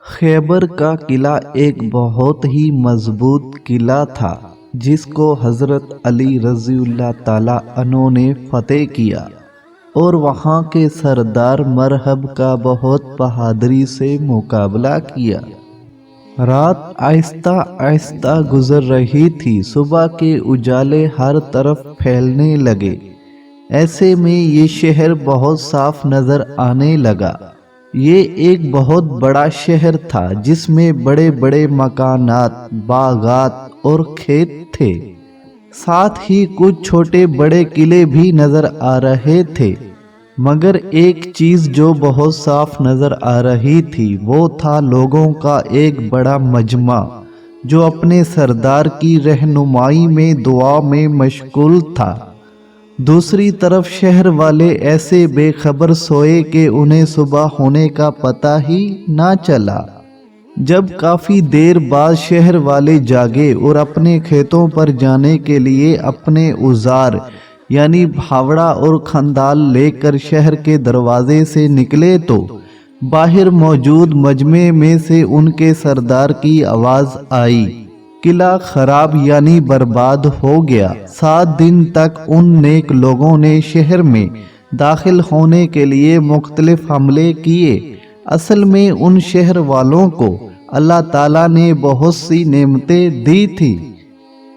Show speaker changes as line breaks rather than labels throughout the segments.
خیبر کا قلعہ ایک بہت ہی مضبوط قلعہ تھا جس کو حضرت علی رضی اللہ تعالیٰ عنہ نے فتح کیا اور وہاں کے سردار مرہب کا بہت بہادری سے مقابلہ کیا۔ رات آہستہ آہستہ گزر رہی تھی، صبح کے اجالے ہر طرف پھیلنے لگے۔ ایسے میں یہ شہر بہت صاف نظر آنے لگا۔ یہ ایک بہت بڑا شہر تھا جس میں بڑے بڑے مکانات، باغات اور کھیت تھے، ساتھ ہی کچھ چھوٹے بڑے قلعے بھی نظر آ رہے تھے، مگر ایک چیز جو بہت صاف نظر آ رہی تھی وہ تھا لوگوں کا ایک بڑا مجمع جو اپنے سردار کی رہنمائی میں دعا میں مشغول تھا۔ دوسری طرف شہر والے ایسے بے خبر سوئے کہ انہیں صبح ہونے کا پتہ ہی نہ چلا۔ جب کافی دیر بعد شہر والے جاگے اور اپنے کھیتوں پر جانے کے لیے اپنے اوزار یعنی پھاوڑا اور کھندال لے کر شہر کے دروازے سے نکلے تو باہر موجود مجمع میں سے ان کے سردار کی آواز آئی، قلعہ خراب یعنی برباد ہو گیا۔ 7 دن تک ان نیک لوگوں نے شہر میں داخل ہونے کے لیے مختلف حملے کیے۔ اصل میں ان شہر والوں کو اللہ تعالیٰ نے بہت سی نعمتیں دی تھی،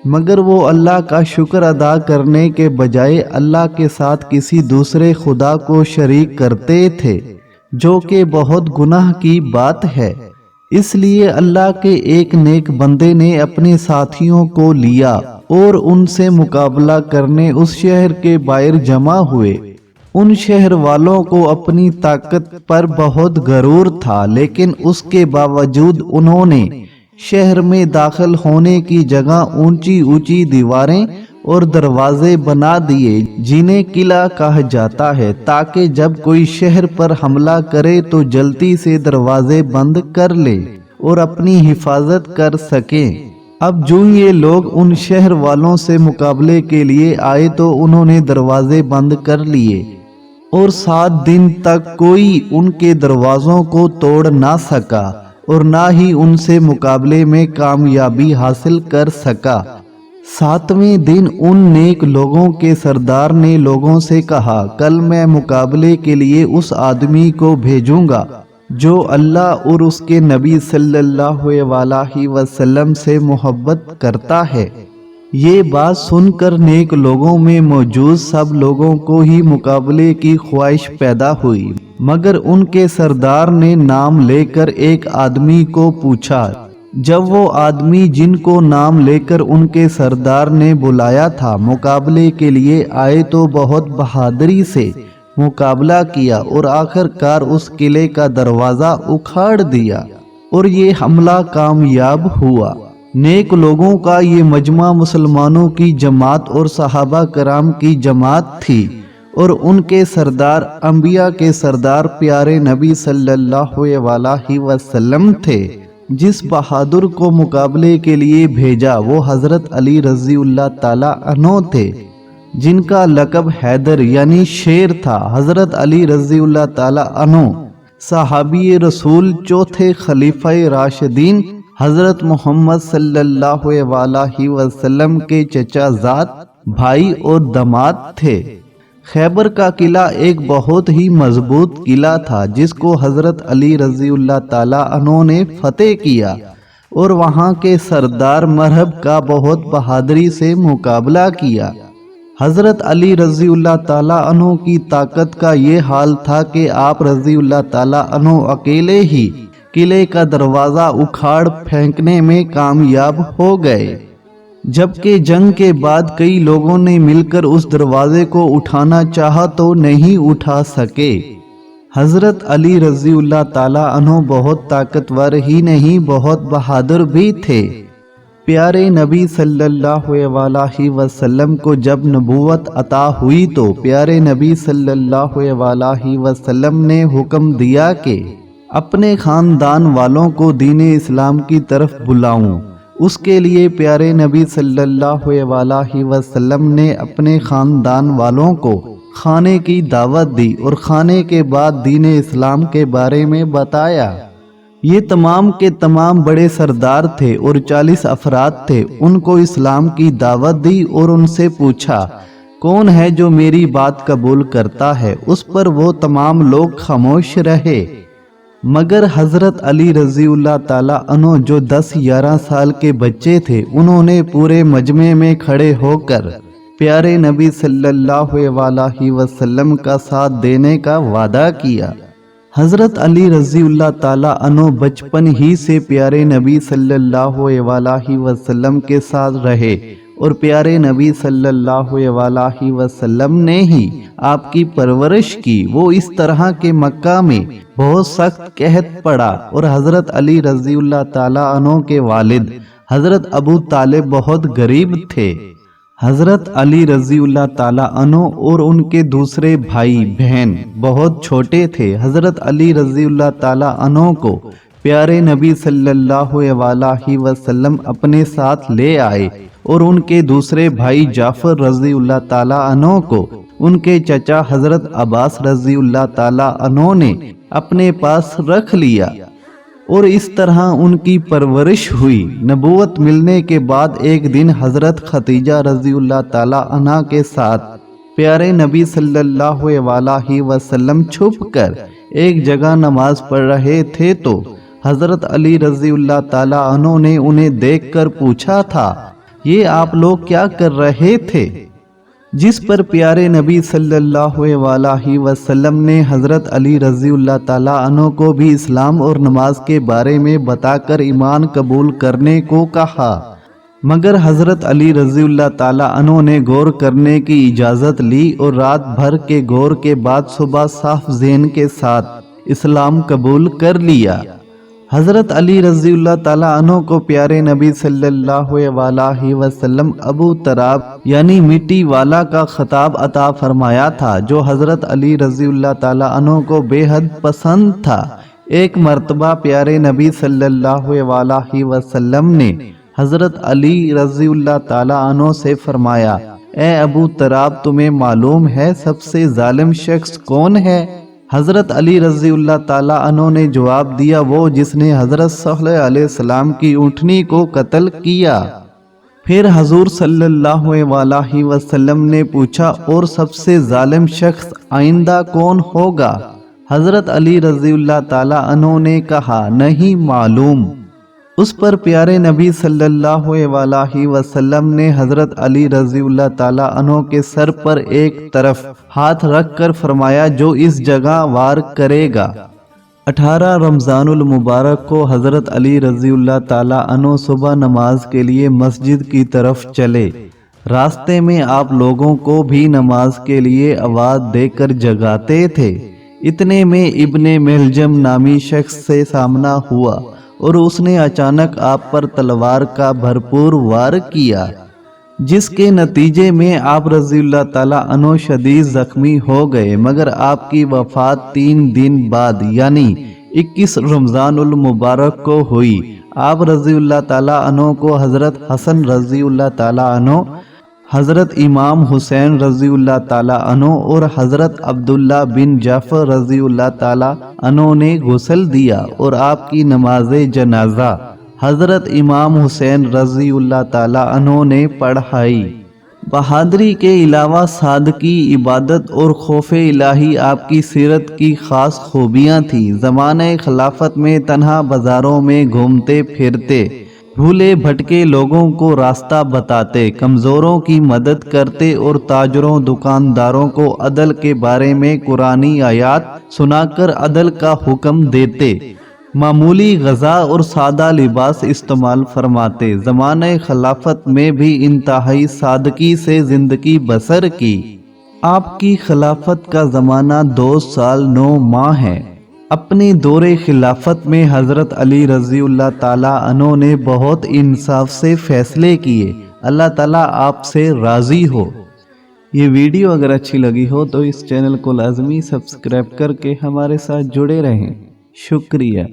مگر وہ اللہ کا شکر ادا کرنے کے بجائے اللہ کے ساتھ کسی دوسرے خدا کو شریک کرتے تھے، جو کہ بہت گناہ کی بات ہے۔ اس لیے اللہ کے ایک نیک بندے نے اپنے ساتھیوں کو لیا اور ان سے مقابلہ کرنے اس شہر کے باہر جمع ہوئے۔ ان شہر والوں کو اپنی طاقت پر بہت غرور تھا، لیکن اس کے باوجود انہوں نے شہر میں داخل ہونے کی جگہ اونچی اونچی دیواریں اور دروازے بنا دیے جنہیں قلعہ کہا جاتا ہے، تاکہ جب کوئی شہر پر حملہ کرے تو جلدی سے دروازے بند کر لے اور اپنی حفاظت کر سکیں۔ اب جو یہ لوگ ان شہر والوں سے مقابلے کے لیے آئے تو انہوں نے دروازے بند کر لیے اور 7 دن تک کوئی ان کے دروازوں کو توڑ نہ سکا اور نہ ہی ان سے مقابلے میں کامیابی حاصل کر سکا۔ 7ویں دن ان نیک لوگوں کے سردار نے لوگوں سے کہا، کل میں مقابلے کے لیے اس آدمی کو بھیجوں گا جو اللہ اور اس کے نبی صلی اللہ علیہ وسلم سے محبت کرتا ہے۔ یہ بات سن کر نیک لوگوں میں موجود سب لوگوں کو ہی مقابلے کی خواہش پیدا ہوئی، مگر ان کے سردار نے نام لے کر ایک آدمی کو پوچھا۔ جب وہ آدمی جن کو نام لے کر ان کے سردار نے بلایا تھا مقابلے کے لیے آئے تو بہت بہادری سے مقابلہ کیا اور آخر کار اس قلعے کا دروازہ اکھاڑ دیا اور یہ حملہ کامیاب ہوا۔ نیک لوگوں کا یہ مجمع مسلمانوں کی جماعت اور صحابہ کرام کی جماعت تھی اور ان کے سردار انبیاء کے سردار پیارے نبی صلی اللہ علیہ وسلم تھے۔ جس بہادر کو مقابلے کے لیے بھیجا وہ حضرت علی رضی اللہ تعالیٰ عنہ تھے، جن کا لقب حیدر یعنی شیر تھا۔ حضرت علی رضی اللہ تعالیٰ عنہ صحابی رسول، چوتھے خلیفہ راشدین حضرت محمد صلی اللہ علیہ وسلم کے چچا زاد، بھائی اور داماد تھے۔ خیبر کا قلعہ ایک بہت ہی مضبوط قلعہ تھا جس کو حضرت علی رضی اللہ تعالیٰ عنہ نے فتح کیا اور وہاں کے سردار مرہب کا بہت بہادری سے مقابلہ کیا۔ حضرت علی رضی اللہ تعالیٰ عنہ کی طاقت کا یہ حال تھا کہ آپ رضی اللہ تعالیٰ عنہ اکیلے ہی قلعے کا دروازہ اکھاڑ پھینکنے میں کامیاب ہو گئے، جبکہ جنگ کے بعد کئی لوگوں نے مل کر اس دروازے کو اٹھانا چاہا تو نہیں اٹھا سکے۔ حضرت علی رضی اللہ تعالیٰ عنہ بہت طاقتور ہی نہیں بہت بہادر بھی تھے۔ پیارے نبی صلی اللہ علیہ وسلم کو جب نبوت عطا ہوئی تو پیارے نبی صلی اللہ علیہ وسلم نے حکم دیا کہ اپنے خاندان والوں کو دین اسلام کی طرف بلاؤں۔ اس کے لیے پیارے نبی صلی اللہ علیہ وسلم نے اپنے خاندان والوں کو کھانے کی دعوت دی اور کھانے کے بعد دین اسلام کے بارے میں بتایا۔ یہ تمام کے تمام بڑے سردار تھے اور 40 افراد تھے۔ ان کو اسلام کی دعوت دی اور ان سے پوچھا کون ہے جو میری بات قبول کرتا ہے؟ اس پر وہ تمام لوگ خاموش رہے مگر حضرت علی رضی اللہ تعالیٰ عنہ جو 10-11 سال کے بچے تھے، انہوں نے پورے مجمع میں کھڑے ہو کر پیارے نبی صلی اللہ علیہ وسلم کا ساتھ دینے کا وعدہ کیا۔ حضرت علی رضی اللہ تعالیٰ عنہ بچپن ہی سے پیارے نبی صلی اللہ علیہ وسلم کے ساتھ رہے اور پیارے نبی صلی اللہ علیہ وسلم نے ہی آپ کی پرورش کی۔ وہ اس طرح کہ مکہ میں بہت سخت قحط پڑا اور حضرت علی رضی اللہ تعالیٰ عنہ کے والد حضرت ابو طالب بہت غریب تھے۔ حضرت علی رضی اللہ تعالیٰ عنہ اور ان کے دوسرے بھائی بہن بہت چھوٹے تھے۔ حضرت علی رضی اللہ تعالیٰ عنہ کو پیارے نبی صلی اللہ علیہ وسلم اپنے ساتھ لے آئے اور ان کے دوسرے بھائی جعفر رضی اللہ تعالیٰ عنہ کو ان کے چچا حضرت عباس رضی اللہ تعالیٰ عنہ نے اپنے پاس رکھ لیا اور اس طرح ان کی پرورش ہوئی۔ نبوت ملنے کے بعد ایک دن حضرت خدیجہ رضی اللہ تعالیٰ عنہا کے ساتھ پیارے نبی صلی اللہ علیہ وسلم چھپ کر ایک جگہ نماز پڑھ رہے تھے تو حضرت علی رضی اللہ تعالیٰ عنہ نے انہیں دیکھ کر پوچھا تھا یہ آپ لوگ کیا کر رہے تھے؟ جس پر پیارے نبی صلی اللہ علیہ وسلم نے حضرت علی رضی اللہ تعالیٰ عنہ کو بھی اسلام اور نماز کے بارے میں بتا کر ایمان قبول کرنے کو کہا، مگر حضرت علی رضی اللہ تعالیٰ عنہ نے غور کرنے کی اجازت لی اور رات بھر کے غور کے بعد صبح صاف ذہن کے ساتھ اسلام قبول کر لیا۔ حضرت علی رضی اللہ تعالیٰ عنہ کو پیارے نبی صلی اللہ علیہ وسلم ابو تراب یعنی مٹی والا کا خطاب عطا فرمایا تھا جو حضرت علی رضی اللہ تعالیٰ عنہ کو بے حد پسند تھا۔ ایک مرتبہ پیارے نبی صلی اللہ علیہ وسلم نے حضرت علی رضی اللہ تعالیٰ عنہ سے فرمایا اے ابو تراب تمہیں معلوم ہے سب سے ظالم شخص کون ہے؟ حضرت علی رضی اللہ تعالیٰ عنہ نے جواب دیا وہ جس نے حضرت صالح علیہ السلام کی اونٹنی کو قتل کیا۔ پھر حضور صلی اللہ علیہ وسلم نے پوچھا اور سب سے ظالم شخص آئندہ کون ہوگا؟ حضرت علی رضی اللہ تعالیٰ عنہ نے کہا نہیں معلوم۔ اس پر پیارے نبی صلی اللہ علیہ وسلم نے حضرت علی رضی اللہ تعالیٰ عنہ کے سر پر ایک طرف ہاتھ رکھ کر فرمایا جو اس جگہ وار کرے گا۔ 18 رمضان المبارک کو حضرت علی رضی اللہ تعالیٰ عنہ صبح نماز کے لیے مسجد کی طرف چلے۔ راستے میں آپ لوگوں کو بھی نماز کے لیے آواز دے کر جگاتے تھے۔ اتنے میں ابن ملجم نامی شخص سے سامنا ہوا اور اس نے اچانک آپ پر تلوار کا بھرپور وار کیا جس کے نتیجے میں آپ رضی اللہ تعالیٰ عنہ شدید زخمی ہو گئے مگر آپ کی وفات 3 دن بعد یعنی 21 رمضان المبارک کو ہوئی۔ آپ رضی اللہ تعالیٰ عنہ کو حضرت حسن رضی اللہ تعالیٰ عنہ، حضرت امام حسین رضی اللہ تعالیٰ عنہ اور حضرت عبداللہ بن جعفر رضی اللہ تعالیٰ عنہ نے غسل دیا اور آپ کی نماز جنازہ حضرت امام حسین رضی اللہ تعالیٰ عنہ نے پڑھائی۔ بہادری کے علاوہ سادگی، عبادت اور خوف الہی آپ کی سیرت کی خاص خوبیاں تھیں۔ زمانہ خلافت میں تنہا بازاروں میں گھومتے پھرتے، بھولے بھٹکے لوگوں کو راستہ بتاتے، کمزوروں کی مدد کرتے اور تاجروں دکانداروں کو عدل کے بارے میں قرآنی آیات سنا کر عدل کا حکم دیتے، معمولی غذا اور سادہ لباس استعمال فرماتے۔ زمانہ خلافت میں بھی انتہائی سادگی سے زندگی بسر کی۔ آپ کی خلافت کا زمانہ 2 سال 9 ماہ ہے۔ اپنے دور خلافت میں حضرت علی رضی اللہ تعالیٰ عنہ نے بہت انصاف سے فیصلے کیے۔ اللہ تعالیٰ آپ سے راضی ہو۔ یہ ویڈیو اگر اچھی لگی ہو تو اس چینل کو لازمی سبسکرائب کر کے ہمارے ساتھ جڑے رہیں۔ شکریہ۔